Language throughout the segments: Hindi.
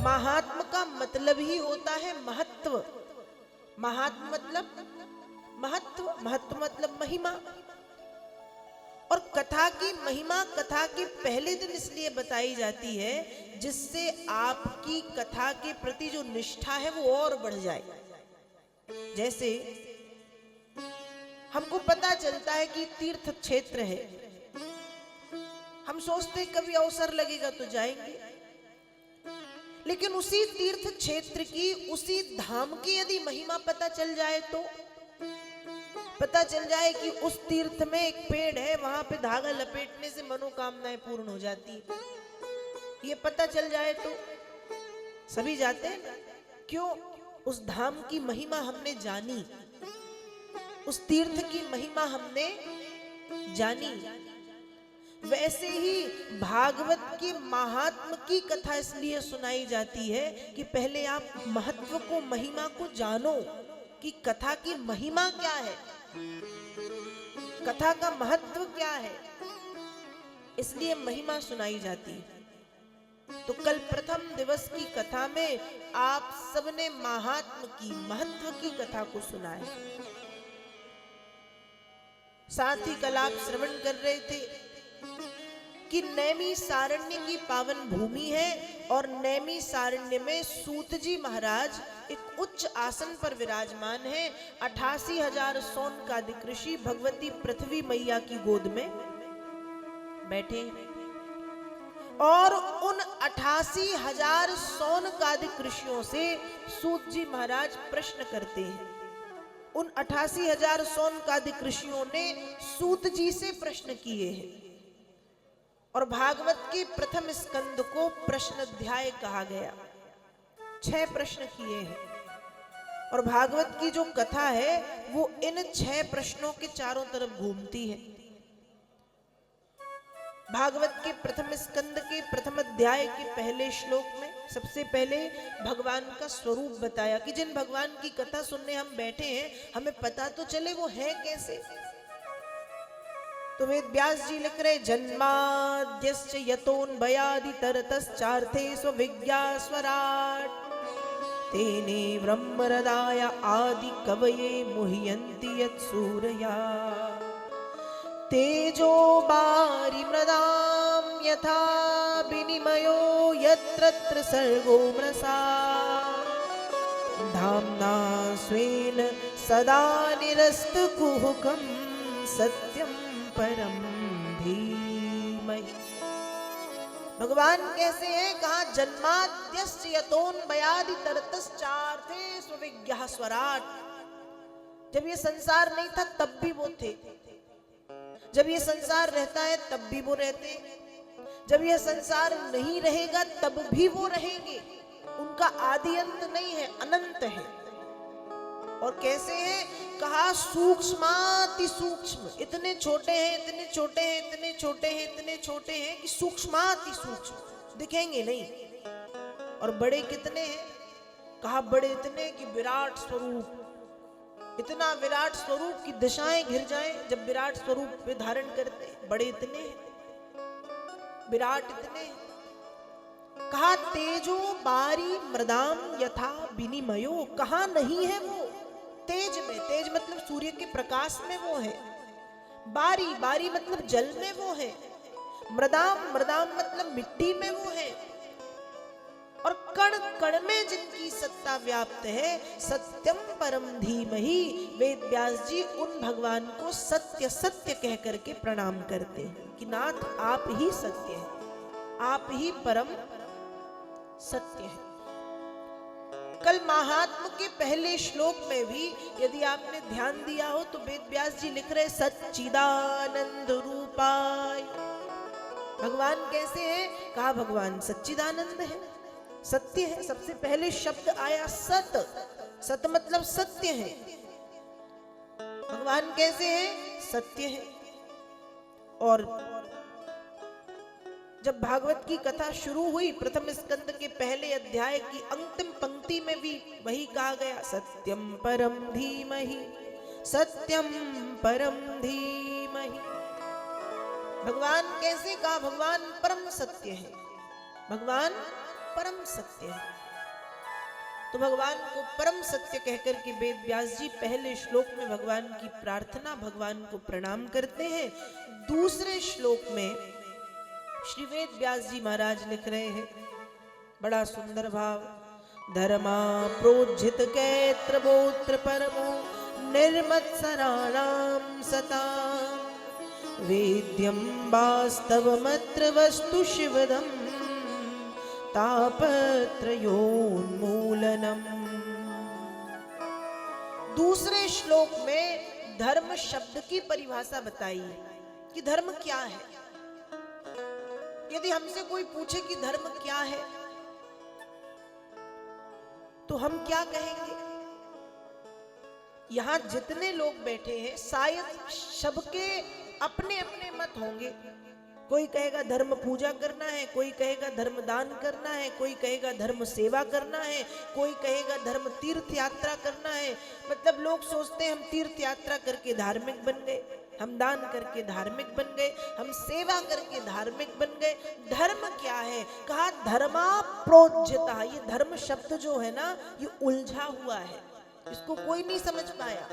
महात्म का मतलब ही होता है महत्व। महात्म मतलब महत्व, महत्व मतलब महिमा। और कथा की महिमा कथा के पहले दिन इसलिए बताई जाती है जिससे आपकी कथा के प्रति जो निष्ठा है वो और बढ़ जाए। जैसे हमको पता चलता है कि तीर्थ क्षेत्र है, हम सोचते कभी अवसर लगेगा तो जाएंगे, लेकिन उसी तीर्थ क्षेत्र की, उसी धाम की यदि महिमा पता चल जाए तो पता चल जाए कि उस तीर्थ में एक पेड़ है, वहां पे धागा लपेटने से मनोकामनाएं पूर्ण हो जाती है, ये पता चल जाए तो सभी जाते हैं ना। क्यों? उस धाम की महिमा हमने जानी, उस तीर्थ की महिमा हमने जानी। वैसे ही भागवत की महात्म की कथा इसलिए सुनाई जाती है कि पहले आप महत्व को, महिमा को जानो कि कथा की महिमा क्या है, कथा का महत्व क्या है, इसलिए महिमा सुनाई जाती है। तो कल प्रथम दिवस की कथा में आप सबने महात्म की, महत्व की कथा को सुना है। साथ ही कल आप श्रवण कर रहे थे कि नैमी सारण्य की पावन भूमि है और नैमी सारण्य में सूत जी महाराज एक उच्च आसन पर विराजमान है। 88,000 सौनकादिक ऋषि भगवती पृथ्वी मैया की गोद में बैठे और उन 88,000 सौनकादिक ऋषियों से सूत जी महाराज प्रश्न करते हैं। उन 88,000 सौनकादिक ऋषियों ने सूत जी से प्रश्न किए हैं और भागवत के प्रथम स्कंद को प्रश्न अध्याय कहा गया। 6 प्रश्न किए हैं और भागवत की जो कथा है वो इन 6 प्रश्नों के चारों तरफ घूमती है। भागवत के प्रथम स्कंद के प्रथम अध्याय के पहले श्लोक में सबसे पहले भगवान का स्वरूप बताया कि जिन भगवान की कथा सुनने हम बैठे हैं हमें पता तो चले वो है कैसे। तो वेद व्यास जी लिख रहे, जन्माद्यस्य यतोन्भयादि तरतश्चार्थे स्वविज्ञास्वराट् तेने ब्रह्महृदाय आदि कवये मुह्यन्ति यत्सूरया तेजो बारी मृदाम यथा विनिमयो यत्र सर्गो मृषा धाम्ना स्वेन सदा निरस्तकुहकं सत्यं परम धीमहि। भगवान कैसे हैं? कहा जन्माद्यस्य यतोन्भयादि तरतश्चार्थे स्वविज्ञः स्वराट्। जब ये संसार नहीं था तब भी वो थे, जब ये संसार रहता है तब भी वो रहते, जब यह संसार नहीं रहेगा तब भी वो रहेंगे। उनका आदि अंत नहीं है, अनंत है। और कैसे हैं? कहा सूक्ष्माति सूक्ष्म, इतने छोटे हैं, इतने छोटे हैं, इतने छोटे हैं, इतने छोटे हैं कि सूक्ष्माति सूक्ष्म दिखेंगे नहीं। और बड़े कितने हैं? कहा बड़े इतने कि विराट स्वरूप, इतना विराट स्वरूप की दिशाएं घिर जाएं जब विराट स्वरूप पे धारण करते, बड़े इतने हैं, विराट इतने हैं। कहा तेजो बारी मृदाम यथा विनिमयो, कहा नहीं है वो तेज में, तेज मतलब सूर्य के प्रकाश में वो है। बारी, बारी मतलब जल में वो है। मृदाम, मृदाम मतलब मिट्टी में वो है। और कण कण में जिनकी सत्ता व्याप्त है, सत्यम परम धीमहि। वेद व्यास जी उन भगवान को सत्य सत्य कह करके प्रणाम करते हैं कि नाथ आप ही सत्य हैं, आप ही परम सत्य है। कल महात्म के पहले श्लोक में भी यदि आपने ध्यान दिया हो तो वेद व्यास जी लिख रहे सच्चिदानंद रूपाय। भगवान कैसे हैं? कहा भगवान सच्चिदानंद है, सत्य है। सबसे पहले शब्द आया सत, सत मतलब सत्य है। भगवान कैसे हैं? सत्य है। और जब भागवत की कथा शुरू हुई प्रथम स्कंद के पहले अध्याय की अंतिम पंक्ति में भी वही कहा गया, सत्यम परम धीमहि, सत्यम परम धीमहि। भगवान कैसे? कहा भगवान परम सत्य है, भगवान परम सत्य है। तो भगवान को परम सत्य कहकर के वेद व्यास जी पहले श्लोक में भगवान की प्रार्थना, भगवान को प्रणाम करते हैं। दूसरे श्लोक में श्री वेद व्यास जी महाराज लिख रहे हैं, बड़ा सुंदर भाव। धर्मा प्रोज्झित कैत्र बोत्र परमो निर्मत्सराणाम सता वेद्यम वास्तवमत्र वस्तु शिवदम तापत्रयोन्मूलनम। दूसरे श्लोक में धर्म शब्द की परिभाषा बताई कि धर्म क्या है। यदि हमसे कोई पूछे कि धर्म क्या है तो हम क्या कहेंगे? यहां जितने लोग बैठे हैं शायद सबके अपने अपने मत होंगे। कोई कहेगा धर्म पूजा करना है, कोई कहेगा धर्म दान करना है, कोई कहेगा धर्म सेवा करना है, कोई कहेगा धर्म तीर्थ यात्रा करना है। मतलब लोग सोचते हैं हम तीर्थ यात्रा करके धार्मिक बन गए, हम दान करके धार्मिक बन गए, हम सेवा करके धार्मिक बन गए। धर्म क्या है? कहा धर्मा प्रोज्झिता। ये धर्म शब्द जो है ना, ये उलझा हुआ है, इसको कोई नहीं समझ पाया।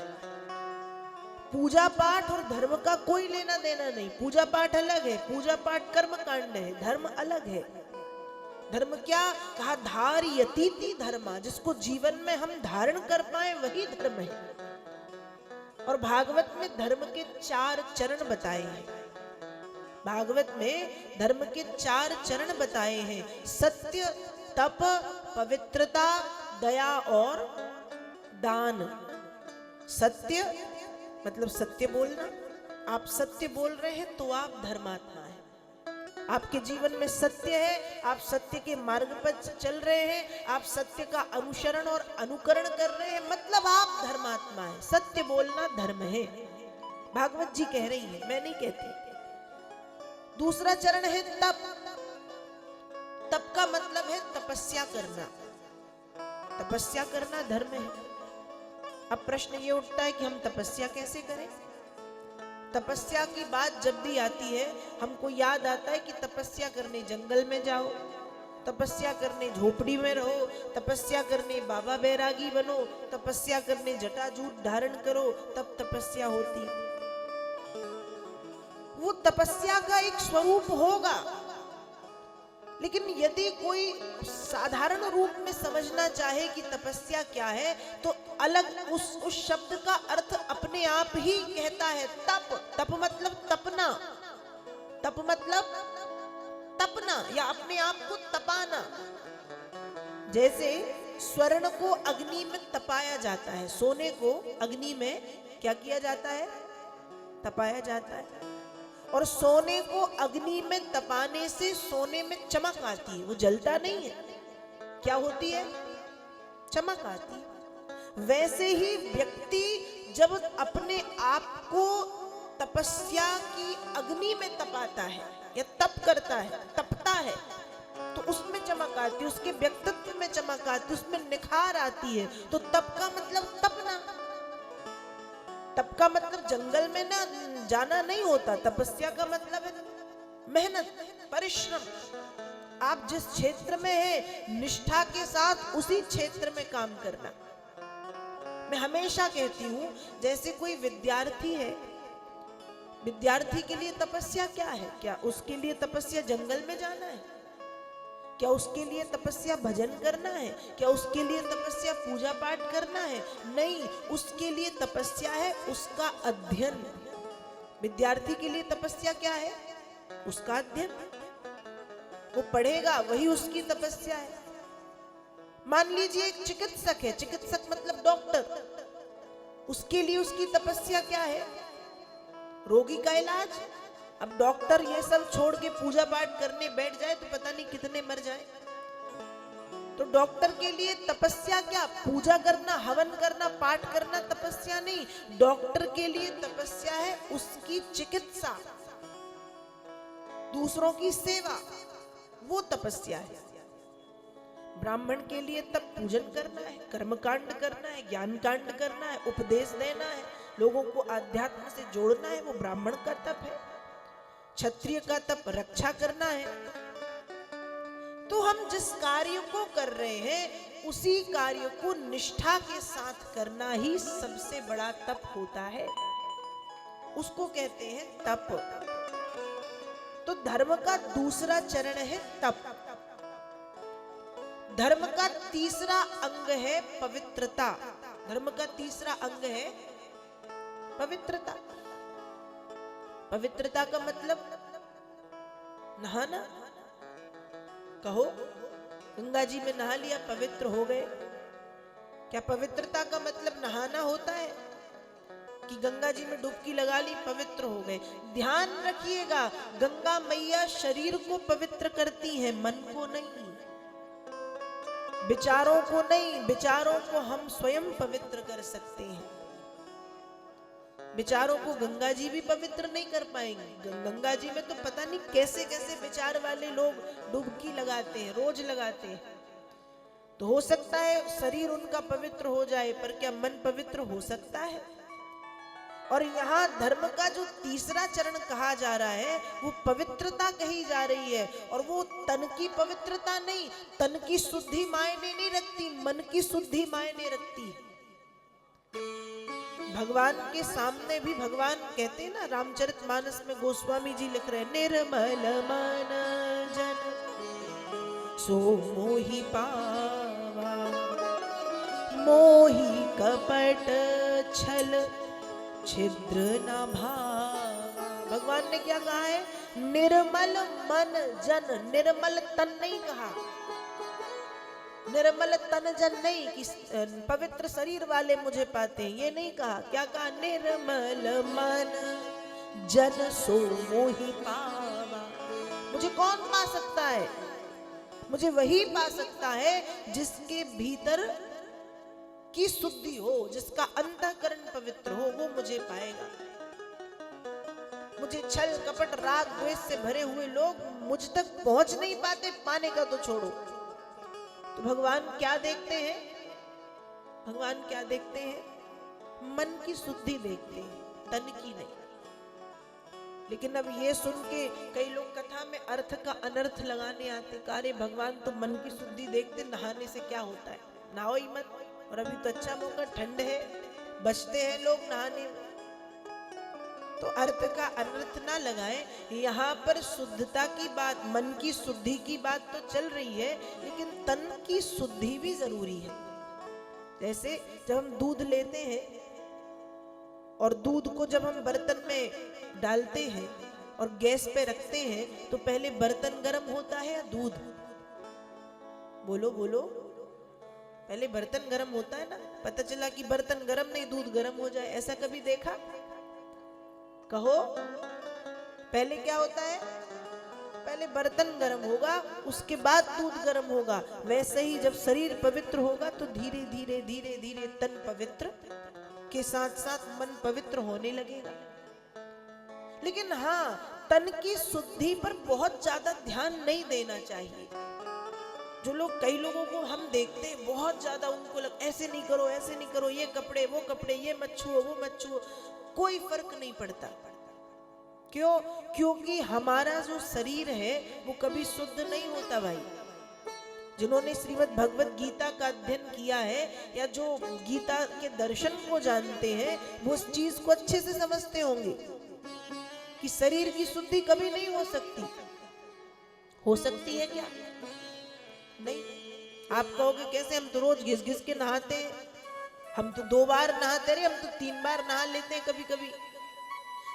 पूजा पाठ और धर्म का कोई लेना देना नहीं। पूजा पाठ अलग है, पूजा पाठ कर्म कांड है, धर्म अलग है। धर्म क्या? कहा धारयतीति धर्मा, जिसको जीवन में हम धारण कर पाए वही धर्म है। और भागवत में धर्म के 4 चरण बताए हैं। भागवत में धर्म के 4 चरण बताए हैं, सत्य, तप, पवित्रता, दया और दान। सत्य मतलब सत्य बोलना। आप सत्य बोल रहे हैं तो आप धर्मात्मा हैं। आपके जीवन में सत्य है, आप सत्य के मार्ग पर चल रहे हैं, आप सत्य का अनुसरण और अनुकरण कर रहे हैं, मतलब आप धर्मात्मा हैं। सत्य बोलना धर्म है, भागवत जी कह रही है, मैं नहीं कहती। दूसरा चरण है तप। तप का मतलब है तपस्या करना। तपस्या करना धर्म है। अब प्रश्न ये उठता है कि हम तपस्या कैसे करें? तपस्या की बात जब भी आती है हमको याद आता है कि तपस्या करने जंगल में जाओ, तपस्या करने झोपड़ी में रहो, तपस्या करने बाबा बैरागी बनो, तपस्या करने जटाजूट धारण करो, तब तपस्या होती। वो तपस्या का एक स्वरूप होगा, लेकिन यदि कोई साधारण रूप में समझना चाहे कि तपस्या क्या है तो अलग उस शब्द का अर्थ अपने आप ही कहता है तप। तप मतलब तपना, तप मतलब तपना या अपने आप को तपाना। जैसे स्वर्ण को अग्नि में तपाया जाता है, सोने को अग्नि में क्या किया जाता है? तपाया जाता है। और सोने को अग्नि में तपाने से सोने में चमक आती है, वो जलता नहीं है। क्या होती है? चमक आती है। वैसे ही व्यक्ति जब अपने आप को तपस्या की अग्नि में तपाता है या तप करता है, तपता है, तो उसमें चमक आती है, उसके व्यक्तित्व में चमक आती है, उसमें निखार आती है। तो तप का मतलब तपना। तप का मतलब जंगल में ना जाना नहीं होता। तपस्या का मतलब है मेहनत, परिश्रम। आप जिस क्षेत्र में हैं निष्ठा के साथ उसी क्षेत्र में काम करना। मैं हमेशा कहती हूँ जैसे कोई विद्यार्थी है, विद्यार्थी के लिए तपस्या क्या है? क्या उसके लिए तपस्या जंगल में जाना है? क्या उसके लिए तपस्या भजन करना है? क्या उसके लिए तपस्या पूजा पाठ करना है? नहीं, उसके लिए तपस्या है उसका अध्ययन। विद्यार्थी के लिए तपस्या क्या है? उसका अध्ययन। वो पढ़ेगा, वही उसकी तपस्या है। मान लीजिए एक चिकित्सक है, चिकित्सक मतलब डॉक्टर, उसके लिए उसकी तपस्या क्या है? रोगी का इलाज। अब डॉक्टर ये सब छोड़ के पूजा पाठ करने बैठ जाए तो पता नहीं कितने मर जाए। तो डॉक्टर के लिए तपस्या क्या? पूजा करना, हवन करना, पाठ करना तपस्या नहीं। डॉक्टर के लिए तपस्या है उसकी चिकित्सा, दूसरों की सेवा, वो तपस्या है। ब्राह्मण के लिए तप पूजन करना है, कर्मकांड करना है, ज्ञान कांड करना है, उपदेश देना है, लोगों को आध्यात्म से जोड़ना है, वो ब्राह्मण का तप है। क्षत्रिय का तप रक्षा करना है। तो हम जिस कार्य को कर रहे हैं उसी कार्य को निष्ठा के साथ करना ही सबसे बड़ा तप होता है, उसको कहते हैं तप। तो धर्म का दूसरा चरण है तप। धर्म का तीसरा अंग है पवित्रता। धर्म का तीसरा अंग है पवित्रता। पवित्रता का मतलब नहाना। कहो गंगा जी में नहा लिया, पवित्र हो गए। क्या पवित्रता का मतलब नहाना होता है कि गंगा जी में डुबकी लगा ली, पवित्र हो गए? ध्यान रखिएगा, गंगा मैया शरीर को पवित्र करती है, मन को नहीं, विचारों को नहीं। विचारों को हम स्वयं पवित्र कर सकते हैं। विचारों को गंगा जी भी पवित्र नहीं कर पाएंगे। गंगा जी में तो पता नहीं कैसे कैसे विचार वाले लोग डुबकी लगाते हैं, रोज लगाते हैं। तो हो सकता है शरीर उनका पवित्र हो जाए, पर क्या मन पवित्र हो सकता है? और यहाँ धर्म का जो तीसरा चरण कहा जा रहा है वो पवित्रता कही जा रही है। और वो तन की पवित्रता नहीं, तन की शुद्धि मायने नहीं रखती, मन की शुद्धि मायने रखती है। भगवान के सामने भी भगवान कहते हैं ना, रामचरितमानस में गोस्वामी जी लिख रहे हैं, निर्मल मन जन सो मोहि पावा, मोहि कपट छल छिद्र न भावा। भगवान ने क्या कहा है? निर्मल मन जन। निर्मल तन नहीं कहा, निर्मल तन जन नहीं कि पवित्र शरीर वाले मुझे पाते हैं, ये नहीं कहा। क्या कहा? निर्मल मन जन सो मोहि पावा। मुझे कौन पा सकता है? मुझे वही पा सकता है जिसके भीतर की शुद्धि हो, जिसका अंतःकरण पवित्र हो, वो मुझे पाएगा। मुझे छल कपट राग द्वेष से भरे हुए लोग मुझ तक पहुंच नहीं पाते, पाने का तो छोड़ो। तो भगवान क्या देखते हैं? भगवान क्या देखते हैं? मन की शुद्धि देखते हैं, तन की नहीं। लेकिन अब ये सुन के कई लोग कथा में अर्थ का अनर्थ लगाने आते। अरे भगवान तो मन की शुद्धि देखते, नहाने से क्या होता है? नहाओ ही मत। और अभी तो अच्छा मौका, ठंड है, बचते हैं लोग नहाने में। तो अर्थ का अनर्थ ना लगाएं। यहाँ पर शुद्धता की बात, मन की शुद्धि की बात तो चल रही है, लेकिन तन की शुद्धि भी जरूरी है। जैसे जब हम दूध लेते हैं और दूध को जब हम बर्तन में डालते हैं और गैस पे रखते हैं, तो पहले बर्तन गर्म होता है या दूध? बोलो बोलो। पहले बर्तन गर्म होता है ना। पता चला कि बर्तन गर्म नहीं, दूध गर्म हो जाए, ऐसा कभी देखा? कहो, पहले क्या होता है? पहले बर्तन गर्म होगा, उसके बाद दूध गर्म होगा। वैसे ही जब शरीर पवित्र होगा तो धीरे धीरे धीरे धीरे तन पवित्र के साथ साथ मन पवित्र होने लगेगा। लेकिन हाँ, तन की शुद्धि पर बहुत ज्यादा ध्यान नहीं देना चाहिए। जो लोग, कई लोगों को हम देखते हैं बहुत ज्यादा, उनको ऐसे नहीं करो, ऐसे नहीं करो, ये कपड़े वो कपड़े, ये मत छुओ वो मत छुओ, कोई फर्क नहीं पड़ता। क्यों? क्योंकि हमारा जो शरीर है वो कभी शुद्ध नहीं होता भाई। जिन्होंने श्रीमद् भगवत गीता का अध्ययन किया है या जो गीता के दर्शन को जानते हैं, वो उस चीज को अच्छे से समझते होंगे कि शरीर की शुद्धि कभी नहीं हो सकती। हो सकती है क्या? नहीं। आप कहोगे कैसे? हम तो रोज घिस घिस के नहाते हैं, हम तो 2 बार नहाते रहे, हम तो 3 बार नहा लेते हैं कभी कभी।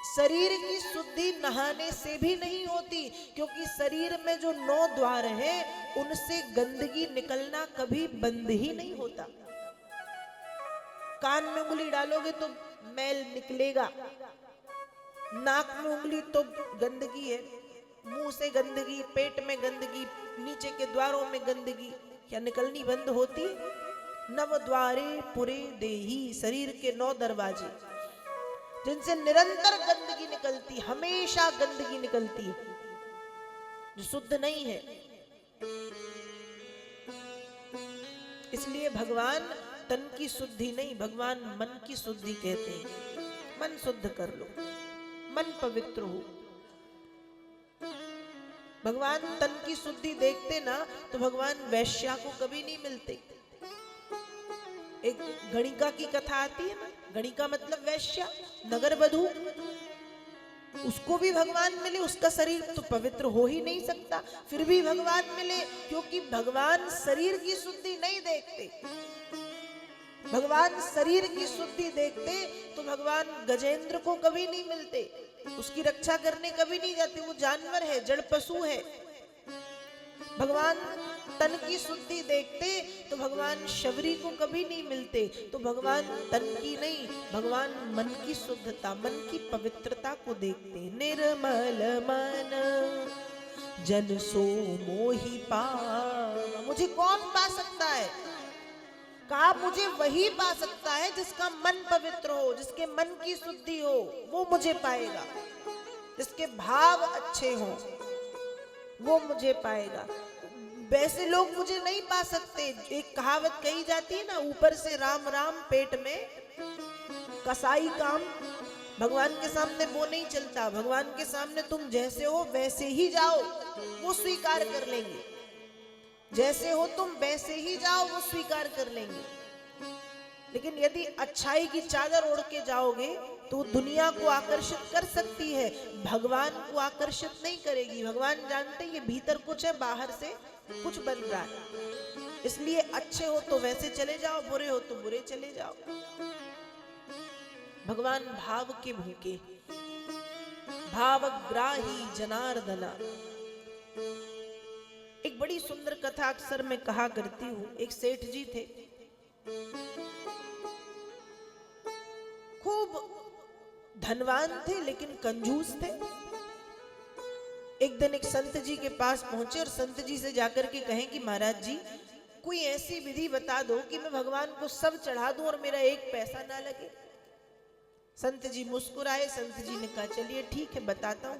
शरीर की शुद्धि नहाने से भी नहीं होती, क्योंकि शरीर में जो 9 द्वार हैं उनसे गंदगी निकलना कभी बंद ही नहीं होता। कान में उंगली डालोगे तो मैल निकलेगा, नाक में उंगली तो गंदगी है, मुंह से गंदगी, पेट में गंदगी, नीचे के द्वारों में गंदगी, क्या निकलनी बंद होती? नव द्वारे पुरे देही, शरीर के 9 दरवाजे जिनसे निरंतर गंदगी निकलती, हमेशा गंदगी निकलती, जो शुद्ध नहीं है। इसलिए भगवान तन की शुद्धि नहीं, भगवान मन की शुद्धि कहते हैं। मन शुद्ध कर लो, मन पवित्र हो। भगवान तन की शुद्धि देखते ना तो भगवान वैश्या को कभी नहीं मिलते। एक गणिका की कथा आती है ना, गणिका मतलब वैश्या, नगर वधू, उसको भी भगवान मिले, उसका शरीर तो पवित्र हो ही नहीं सकता, फिर भी भगवान मिले, क्योंकि भगवान शरीर की शुद्धि नहीं देखते। भगवान शरीर की शुद्धि देखते तो भगवान गजेंद्र को कभी नहीं मिलते, उसकी रक्षा करने कभी नहीं जाते, वो जानवर है, जड़ पशु है। भगवान तन की शुद्धि देखते तो भगवान शबरी को कभी नहीं मिलते। तो भगवान तन की नहीं, भगवान मन की शुद्धता, मन की पवित्रता को देखते। निर्मल मन जन सो मोहि पावा। मुझे कौन पा सकता है? कहा मुझे वही पा सकता है जिसका मन पवित्र हो, जिसके मन की शुद्धि हो, वो मुझे पाएगा। जिसके भाव अच्छे हो वो मुझे पाएगा। वैसे लोग मुझे नहीं पा सकते। एक कहावत कही जाती है ना, ऊपर से राम राम पेट में कसाई काम। भगवान के सामने वो नहीं चलता। भगवान के सामने तुम जैसे हो वैसे ही जाओ, वो स्वीकार कर लेंगे। जैसे हो तुम वैसे ही जाओ, वो स्वीकार कर लेंगे। लेकिन यदि अच्छाई की चादर ओढ़ के जाओगे तो दुनिया को आकर्षित कर सकती है, भगवान को आकर्षित नहीं करेगी। भगवान जानते हैं ये भीतर कुछ है, बाहर से कुछ बन रहा है। इसलिए अच्छे हो तो वैसे चले जाओ, बुरे हो तो बुरे चले जाओ। भगवान भाव के भूखे, भावग्राही जनार्दना। एक बड़ी सुंदर कथा अक्सर मैं कहा करती हूँ। एक सेठ जी थे, खूब धनवान थे लेकिन कंजूस थे। एक दिन एक संत जी के पास पहुंचे और संत जी से जाकर के कहें कि महाराज जी कोई ऐसी विधि बता दो कि मैं भगवान को सब चढ़ा दूं और मेरा एक पैसा ना लगे। संत जी मुस्कुराए। संत जी ने कहा चलिए ठीक है बताता हूं।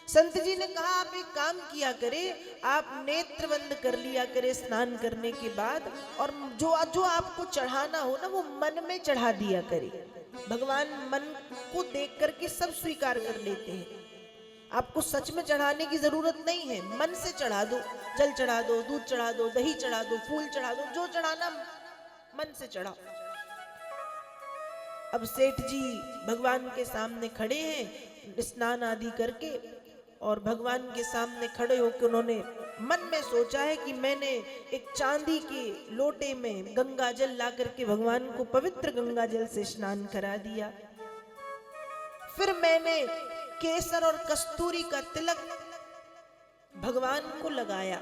संत जी ने कहा आप एक काम किया करे, आप नेत्र बंद कर लिया करे स्नान करने के बाद, और जो जो आपको चढ़ाना हो ना वो मन में चढ़ा दिया करे। भगवान मन को देख करके सब स्वीकार कर लेते हैं। आपको सच में चढ़ाने की जरूरत नहीं है, मन से चढ़ा दो। जल चढ़ा दो, दूध चढ़ा दो, दही चढ़ा दो, फूल चढ़ा दो, जो चढ़ाना मन से चढ़ाओ। अब सेठ जी भगवान के सामने खड़े हैं स्नान आदि करके, और भगवान के सामने खड़े होकर उन्होंने मन में सोचा है कि मैंने एक चांदी के लोटे में गंगा जल ला करके भगवान को पवित्र गंगा जल से स्नान करा दिया। फिर मैंने केसर और कस्तूरी का तिलक भगवान को लगाया।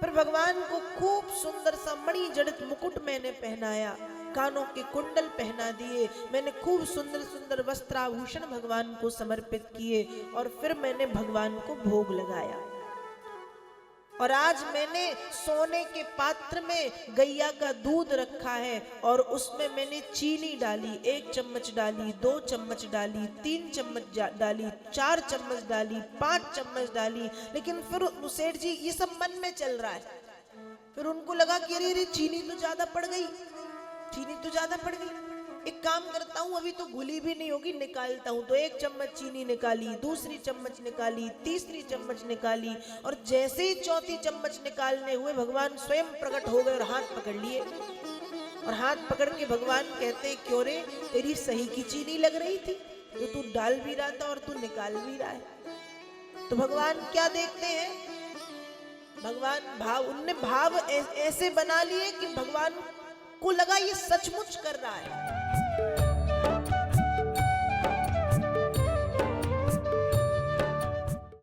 फिर भगवान को खूब सुंदर सा मणि जड़ित मुकुट मैंने पहनाया, कानों के कुंडल पहना दिए, मैंने खूब सुंदर सुंदर वस्त्राभूषण भगवान को समर्पित किए, और फिर मैंने भगवान को भोग लगाया। और आज मैंने सोने के पात्र में गैया का दूध रखा है और उसमें मैंने चीनी डाली, 1 चम्मच डाली, 2 चम्मच डाली, 3 चम्मच डाली, 4 चम्मच डाली, 5 चम्मच डाली। लेकिन फिर सेठ जी ये सब मन में चल रहा है। फिर उनको लगा कि अरे चीनी तो ज्यादा पड़ गई, चीनी तो ज्यादा पड़ गई। एक काम करता हूँ, अभी तो घुली भी नहीं होगी, निकालता हूँ। तो 1 चम्मच चीनी निकाली, दूसरी चम्मच निकाली, तीसरी चम्मच निकाली, और जैसे ही चौथी चम्मच निकालने हुए भगवान स्वयं प्रकट हो गए और हाथ पकड़ लिए। और हाथ पकड़ के भगवान कहते क्यों रे, तेरी सही की चीनी लग रही थी, तो तू डाल भी रहा था और तू निकाल भी रहा है। तो भगवान क्या देखते हैं? भगवान भाव, उनने भाव ऐसे बना लिए कि भगवान को लगा ये सचमुच कर रहा है।